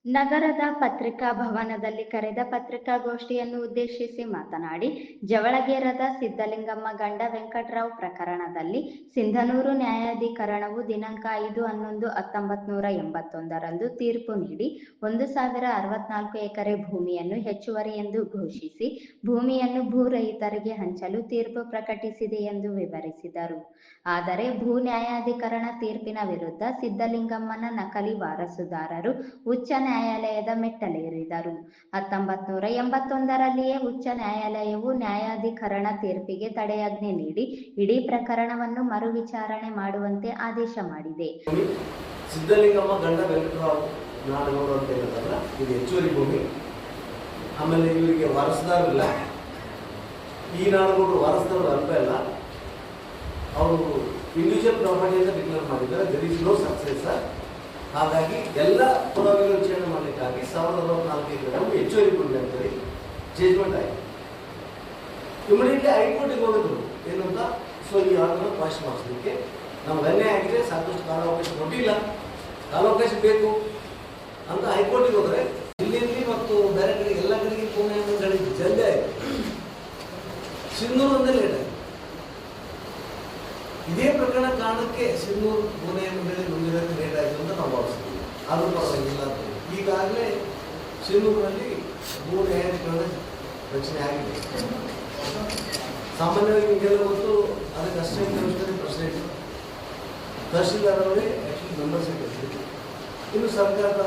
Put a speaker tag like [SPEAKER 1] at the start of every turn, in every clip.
[SPEAKER 1] ನಗರದ ಪತ್ರಿಕಾ ಭವನದಲ್ಲಿ ಕರೆದ ಪತ್ರಿಕಾಗೋಷ್ಠಿಯನ್ನು ಉದ್ದೇಶಿಸಿ ಮಾತನಾಡಿ, ಜವಳಗೇರದ ಸಿದ್ದಲಿಂಗಮ್ಮ ಗಂಡ ವೆಂಕಟರಾವ್ ಪ್ರಕರಣದಲ್ಲಿ ಸಿಂಧನೂರು ನ್ಯಾಯಾಧಿಕರಣವು ದಿನಾಂಕ 5/11/1981 ತೀರ್ಪು ನೀಡಿ 1064 ಎಕರೆ ಭೂಮಿಯನ್ನು ಹೆಚ್ಚುವರಿ ಎಂದು ಘೋಷಿಸಿ ಭೂಮಿಯನ್ನು ಭೂರಹಿತರಿಗೆ ಹಂಚಲು ತೀರ್ಪು ಪ್ರಕಟಿಸಿದೆ ಎಂದು ವಿವರಿಸಿದರು. ಆದರೆ ಭೂ ನ್ಯಾಯಾಧಿಕರಣ ತೀರ್ಪಿನ ವಿರುದ್ಧ ಸಿದ್ದಲಿಂಗಮ್ಮನ ನಕಲಿ ವಾರಸುದಾರರು ಉಚ್ಚ ನ್ಯಾಯಾಲಯದ ಮೆಟ್ಟಲೇರಿದರು. 1981ರಲ್ಲಿಯೇ ಉಚ್ಚ ನ್ಯಾಯಾಲಯವು ನ್ಯಾಯಾಧಿಕರಣ ತೀರ್ಪಿಗೆ ತಡೆಯಾಜ್ಞೆ ನೀಡಿ ಇಡೀ ಪ್ರಕರಣವನ್ನು ಮರು ವಿಚಾರಣೆ ಮಾಡುವಂತೆ ಆದೇಶ ಮಾಡಿದೆ.
[SPEAKER 2] ಸಿದ್ದಲಿಂಗಮ್ಮ ಗಂಡ ವೆಂಕಟರಾವ್ ನಾಡಗೌಡ ಅಂತ ಹೇಳಿದ್ರಲ್ಲ, ಇದು ಹೆಚ್ಚುವರಿ ಭೂಮಿ. ಆಮೇಲೆ ಇವರಿಗೆ ವಾರಸುದಾರರಿಲ್ಲ. ಈ ನಾಡಗೌಡರು ವಾರಸುದಾರರು ಅಲ್ಪ ಇಲ್ಲ, ಅವರು ಇಂಡಿವಿಜುವಲ್ ಪ್ರಾಪರ್ಟಿ ಅಂತ ಡಿಕ್ಲೇರ್ ಮಾಡಿದ್ದಾರೆ. There is no successor. ಹಾಗಾಗಿ ಎಲ್ಲ ಪುರಾವೆಗಳು ವಿಚಾರಣೆ ಮಾಡಲಿಕ್ಕಾಗಿ 1064 ಎಕರೆ ಹೆಚ್ಚುವರಿ ಭೂಮಿ ಅಂತೇಳಿ ಜಜ್ಮೆಂಟ್ ಆಯಿತು. ಇಮಿಡಿಯೇಟ್ಲಿ ಹೈಕೋರ್ಟಿಗೆ ಹೋಗಿದ್ರು ಏನಂತ, ಸೊ ಈ ಆರ್ಡರ್ನ ಪಾಸ್ ಮಾಡಿಸಲಿಕ್ಕೆ ನಮ್ಗೆ ಅನ್ಯಾಯ ಆಗಿದೆ, ಸಾಕಷ್ಟು ಕಾಲಾವಕಾಶ ಕೊಟ್ಟಿಲ್ಲ, ಕಾಲಾವಕಾಶ ಬೇಕು ಅಂತ ಹೈಕೋರ್ಟಿಗೆ ಹೋದರೆ ಇಲ್ಲಿ ಮತ್ತು ಬೇರೆ ಕಡೆಗೆ ಎಲ್ಲ ಕಡೆಗೆ ಭೂಮಿಗಳಿಗೆ ಜಲ್ದಿ ಆಯಿತು. ಸಿಂಧೂರು ಒಂದೇ ಲೇಟ್ ಆಯಿತು. ಇದೇ ಪ್ರಕರಣ ಕಾರಣಕ್ಕೆ ಸಿಂಧೂರು ಭೂಮಿಯಲ್ಲಿ ಮುಂದಿರೋದು ಲೇಟ್ ಆಯಿತು ಅಂತ ನಾವು ಭಾವಿಸ್ತೀವಿ. ಆದರೂ ಪರವಾಗಿಲ್ಲ ಅಂತ ಈಗಾಗಲೇ ಸಿಂಧೂರಿನಲ್ಲಿ ಭೂ ನ್ಯಾಯಾಧಿಕರಣ ರಚನೆ ಆಗಿದೆ. ಸಾಮಾನ್ಯವಾಗಿ ನಿಮಗೆಲ್ಲ ಗೊತ್ತು, ಅದಕ್ಕೆ ಅಷ್ಟೇ ಪ್ರೆಸಿಡೆಂಟ್ ತಹಶೀಲ್ದಾರ್ ಅವರೇ ಆ್ಯಕ್ಚುಲಿ ಮೆಂಬರ್ಶಿಪ್ ಇರ್ತೀವಿ. ಇನ್ನು ಸರ್ಕಾರದ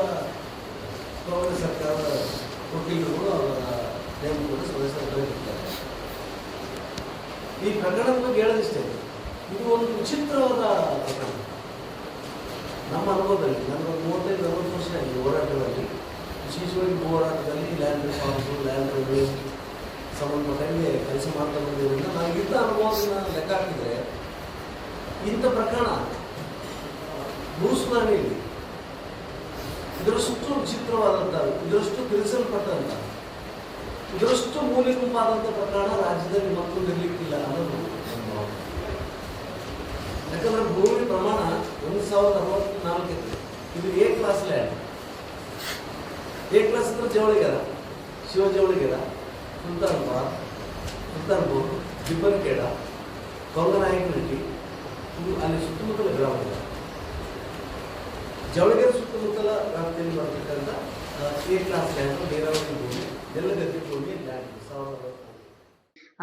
[SPEAKER 2] ವಕೀಲರು ಅವರ ನೇಮ ಕೂಡ ಸದಸ್ಯರು ಇರ್ತಾರೆ. ಈ ಪ್ರಕರಣದ ಬಗ್ಗೆ ಹೇಳೋದಿಷ್ಟೇ, ಇದು ಒಂದು ವಿಚಿತ್ರವಾದ ಪ್ರಕರಣ. ನಮ್ಮ ಅನುಭವದಲ್ಲಿ ನನಗೆ 35-40 ವರ್ಷ ಆಗಿದೆ ಹೋರಾಟಗಳಲ್ಲಿ, ವಿಶೇಷವಾಗಿ ಹೋರಾಟದಲ್ಲಿ ಲ್ಯಾಂಡ್ ರಿಫಾರ್ಮ್ಸು, ಲ್ಯಾಂಡ್ ರೆವೆನ್ಯೂ ಸಂಬಂಧಪಟ್ಟಂಗೆ ಕೆಲಸ ಮಾಡ್ತಾ ಬಂದಿರೋದ್ರಿಂದ ನನಗಿದ್ದ ಅನುಭವವನ್ನು ಲೆಕ್ಕ ಹಾಕಿದರೆ ಇಂಥ ಪ್ರಕರಣ ಭೂಸುಧಾರಣೆಯಲ್ಲಿ ಇದರಷ್ಟು ವಿಚಿತ್ರವಾದಂಥ, ಇದರಷ್ಟು ತಿಳಿಸಲ್ಪಟ್ಟಂಥ, ಇದರಷ್ಟು ಮೂಲೆಗುಂಪಾದಂಥ ಪ್ರಕರಣ ರಾಜ್ಯದಲ್ಲಿ ಮತ್ತೊಂದು ಇರಲಿಕ್ಕಿಲ್ಲ ಅನ್ನೋದು ನನ್ನ ಭಾವನೆ. ಯಾಕಂದ್ರೆ ಭೂಮಿ ಪ್ರಮಾಣ 1064 ಎಕರೆ. ಇದು A class land. A class ಅಂದ್ರೆ ಜವಳಿಗೆರ, ಶಿವ ಜವಳಿಗೆರ, ಸುಲ್ತಾನ್ಪುರ್, ದಿಬ್ಬನಖೇಡ, ಕೊಂಗನಾಯಕನಹಳ್ಳಿ, ಇದು ಅಲ್ಲಿ ಸುತ್ತಮುತ್ತಲ ಗ್ರಾಮಗಳು. ಜವಳಿಗೆರೆ ಸುತ್ತಮುತ್ತಲ ವ್ಯಾಪ್ತಿಯಲ್ಲಿ ಬರ್ತಕ್ಕಂಥ ಎ ಕ್ಲಾಸ್ ಲ್ಯಾಂಡ್, ನೀರಾವರಿ ಭೂಮಿ, ನೆಲಗದ್ದೆ ಭೂಮಿ ಲ್ಯಾಂಡ್ 1000.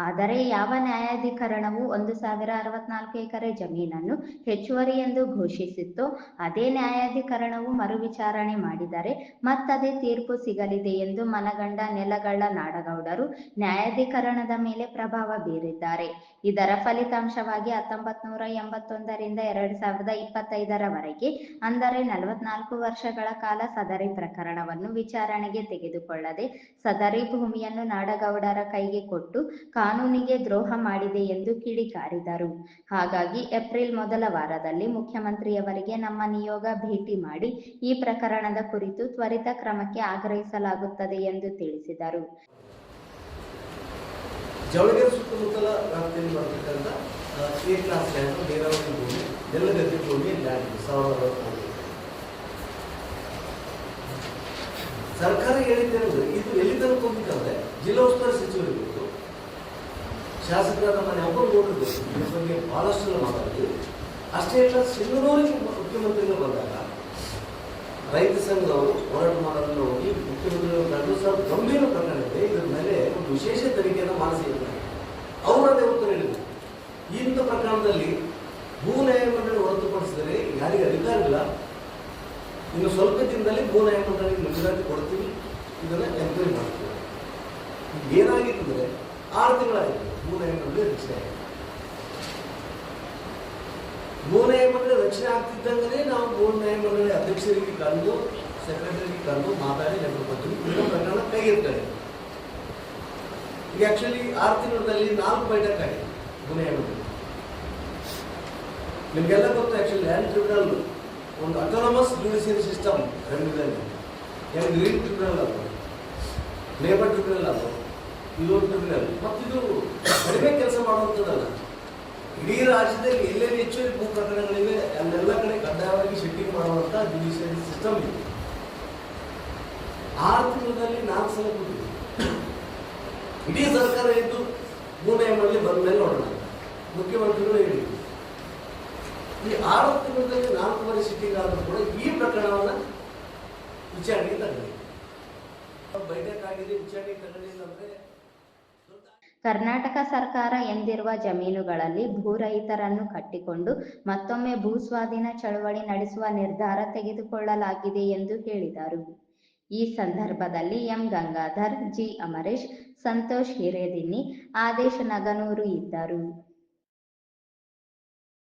[SPEAKER 1] ಆದರೆ ಯಾವ ನ್ಯಾಯಾಧಿಕರಣವು 1064 ಎಕರೆ ಜಮೀನನ್ನು ಹೆಚ್ಚುವರಿ ಎಂದು ಘೋಷಿಸಿತ್ತೋ ಅದೇ ನ್ಯಾಯಾಧಿಕರಣವು ಮರು ವಿಚಾರಣೆ ಮಾಡಿದರೆ ಮತ್ತದೇ ತೀರ್ಪು ಸಿಗಲಿದೆ ಎಂದು ಮನಗಂಡ ನೆಲಗಳ್ಳ ನಾಡಗೌಡರು ನ್ಯಾಯಾಧಿಕರಣದ ಮೇಲೆ ಪ್ರಭಾವ ಬೀರಿದ್ದಾರೆ. ಇದರ ಫಲಿತಾಂಶವಾಗಿ 1981ರಿಂದ 2025ರವರೆಗೆ, ಅಂದರೆ 44 ವರ್ಷಗಳ ಕಾಲ ಸದರಿ ಪ್ರಕರಣವನ್ನು ವಿಚಾರಣೆಗೆ ತೆಗೆದುಕೊಳ್ಳದೆ ಸದರಿ ಭೂಮಿಯನ್ನು ನಾಡಗೌಡರ ಕೈಗೆ ಕೊಟ್ಟು ಕಾನೂನಿಗೆ ದ್ರೋಹ ಮಾಡಿದೆ ಎಂದು ಕಿಡಿಕಾರಿದರು. ಹಾಗಾಗಿ ಏಪ್ರಿಲ್ ಮೊದಲ ವಾರದಲ್ಲಿ ಮುಖ್ಯಮಂತ್ರಿಯವರಿಗೆ ನಮ್ಮ ನಿಯೋಗ ಭೇಟಿ ಮಾಡಿ ಈ ಪ್ರಕರಣದ ಕುರಿತು ತ್ವರಿತ ಕ್ರಮಕ್ಕೆ ಆಗ್ರಹಿಸಲಾಗುತ್ತದೆ ಎಂದು ತಿಳಿಸಿದರು.
[SPEAKER 2] ಜವಳಿಗೆರೆ ಸುತ್ತಮುತ್ತಲ ವ್ಯಾಪ್ತಿಯಲ್ಲಿ ಬರ್ತಕ್ಕಂಥ ಎ ಕ್ಲಾಸ್ ಲ್ಯಾಂಡ್, ನೀರಾವರಿ ಭೂಮಿ, ನೆಲಗದ್ದೆ ಭೂಮಿ ಲ್ಯಾಂಡ್ 1000. ಸರ್ಕಾರ ಹೇಳಿದ್ದೇನೆಂದ್ರೆ ಇದು ಎಲ್ಲಿ ತನಕ ಹೋಗಿತ್ತಂದ್ರೆ ಜಿಲ್ಲಾ ಉಸ್ತುವಾರಿ ಸಚಿವರಿಗೆ, ಶಾಸಕರಾದ ಮನೆ ಒಬ್ಬರು ನೋಡಿದ್ರು ಇದ್ರ ಬಗ್ಗೆ ಬಹಳಷ್ಟು ಮಾತಾಡಿದ್ರು. ಅಷ್ಟೇ ಇಲ್ಲ, ಸಿಂಧನೂರಿಗೆ ಮುಖ್ಯಮಂತ್ರಿಗಳು ಬಂದಾಗ ರೈತ ಸಂಘದವರು ಹೋರಾಟ ಮಾಡೋದನ್ನು ಹೋಗಿ ಮುಖ್ಯಮಂತ್ರಿಗಳು ಕಂಡು ಸರ್ ಗಂಭೀರ ಪ್ರಕರಣ ಇದೆ, ಇದ್ರ ಮೇಲೆ ಒಂದು ವಿಶೇಷ ತನಿಖೆಯನ್ನು ಮಾಡಿಸಿದ್ದಾರೆ. ಅವರದೇ ಉತ್ತರ ಹೇಳಿದರು, ಇಂಥ ಪ್ರಕರಣದಲ್ಲಿ ಭೂ ನ್ಯಾಯಮಂಡಳಿ ಹೊರತುಪಡಿಸಿದರೆ ಯಾರಿಗೆ ಅಧಿಕಾರ ಇಲ್ಲ, ಇನ್ನು ಸ್ವಲ್ಪ ದಿನದಲ್ಲಿ ಭೂ ನ್ಯಾಯಮಂಡಳಿಗೆ ಮಂಜೂರಾತಿ ಕೊಡ್ತೀವಿ, ಇದನ್ನು ಎಂಕ್ವೈರಿ ಮಾಡ್ತೀವಿ. ಈಗ ಏನಾಗಿತ್ತಂದರೆ 6 ತಿಂಗಳಾಯಿತು ಭೂ ನ್ಯಾಯಮಂಡಳಿ ರಚನೆ ಆಗಿದೆ. ಭೂ ನ್ಯಾಯಮಂಡಳಿ ರಚನೆ ಆಗ್ತಿದ್ದಂಗೆ ನಾವು ಭೂ ನ್ಯಾಯಮಂಡಳಿ ಅಧ್ಯಕ್ಷರಿಗೆ ಕಂಡು, ಸೆಕ್ರೆಟರಿಗೆ ಕಂಡು ಮಾತಾಡಿ ಲೆಟರ್ ಕೊಡ್ತೀವಿ, ಇದರ ಪ್ರಕರಣ ಕೈಗೆತ್ತಾರೆ. ಈಗ ಆ್ಯಕ್ಚುಲಿ 6 ತಿಂಗಳಲ್ಲಿ 4 ಬೈಠಕ್ ಆಗಿದೆ ಭೂ ನ್ಯಾಯಮಂಡಳಿ. ನಿಮಗೆಲ್ಲ ಗೊತ್ತು, ಆ್ಯಕ್ಚುಲಿ ಲ್ಯಾಂಡ್ ಟ್ರಿಬ್ಯುನಲ್ ಒಂದು ಅಟಾನಮಸ್ ಜುಡಿಷಿಯರಿ ಸಿಸ್ಟಮ್ ರೆವಿನ್ಯೂದಲ್ಲಿ. ಗ್ರೀನ್ ಟ್ರಿಬ್ಯುನಲ್ ಅದು, ಲೇಬರ್ ಟ್ರಿಬ್ಯುನಲ್ ಅದು, ಇದೊಂದು ಟ್ರಿಬ್ಯುನಲ್. ಮತ್ತಿದು ಕಡಿಮೆ ಕೆಲಸ ಮಾಡುವಂಥದ್ದಲ್ಲ. ಇಡೀ ರಾಜ್ಯದಲ್ಲಿ ಎಲ್ಲೆಲ್ಲಿ ಹೆಚ್ಚುವರಿ ಭೂ ಪ್ರಕರಣಗಳಿವೆ ಅಲ್ಲೆಲ್ಲ ಕಡೆ ಕಡ್ಡಾಯವಾಗಿ ಶಿಫ್ಟಿಂಗ್ ಮಾಡುವಂಥ ಜುಡಿಷಿಯರಿ ಸಿಸ್ಟಮ್ ಇದೆ. 6 ತಿಂಗಳಲ್ಲಿ 4 ಸಲ ಕೊಟ್ಟಿದ್ದೀವಿ. ಇಡೀ ಸರ್ಕಾರ ಇದ್ದು 3 MLA ಬಂದ ಮೇಲೆ ನೋಡೋಣ, ಮುಖ್ಯಮಂತ್ರಿಗಳು ಹೇಳಿದ್ರು. ಈ 6 ತಿಂಗಳಲ್ಲಿ 4 ಸಿಟ್ಟಿಂಗ್ ಆದರೂ ಕೂಡ ಈ ಪ್ರಕರಣವನ್ನು ವಿಚಾರಣೆಗೆ ತಗೊಂಡಿದೆ. ಬೈಠಕಾಗಿದೆ, ವಿಚಾರಣೆಗೆ ತಗೊಂಡಿಲ್ಲ ಅಂದ್ರೆ
[SPEAKER 1] ಕರ್ನಾಟಕ ಸರ್ಕಾರ ಎಂದಿರುವ ಜಮೀನುಗಳಲ್ಲಿ ಭೂ ರಹಿತರನ್ನು ಕಟ್ಟಿಕೊಂಡು ಮತ್ತೊಮ್ಮೆ ಭೂ ಸ್ವಾಧೀನ ಚಳವಳಿ ನಡೆಸುವ ನಿರ್ಧಾರ ತೆಗೆದುಕೊಳ್ಳಲಾಗಿದೆ ಎಂದು ಹೇಳಿದರು. ಈ ಸಂದರ್ಭದಲ್ಲಿ ಎಂ ಗಂಗಾಧರ್, ಜಿ ಅಮರೇಶ್, ಸಂತೋಷ್ ಹಿರೇದಿನ್ನಿ, ಆದೇಶ್ ನಗನೂರು ಇದ್ದರು.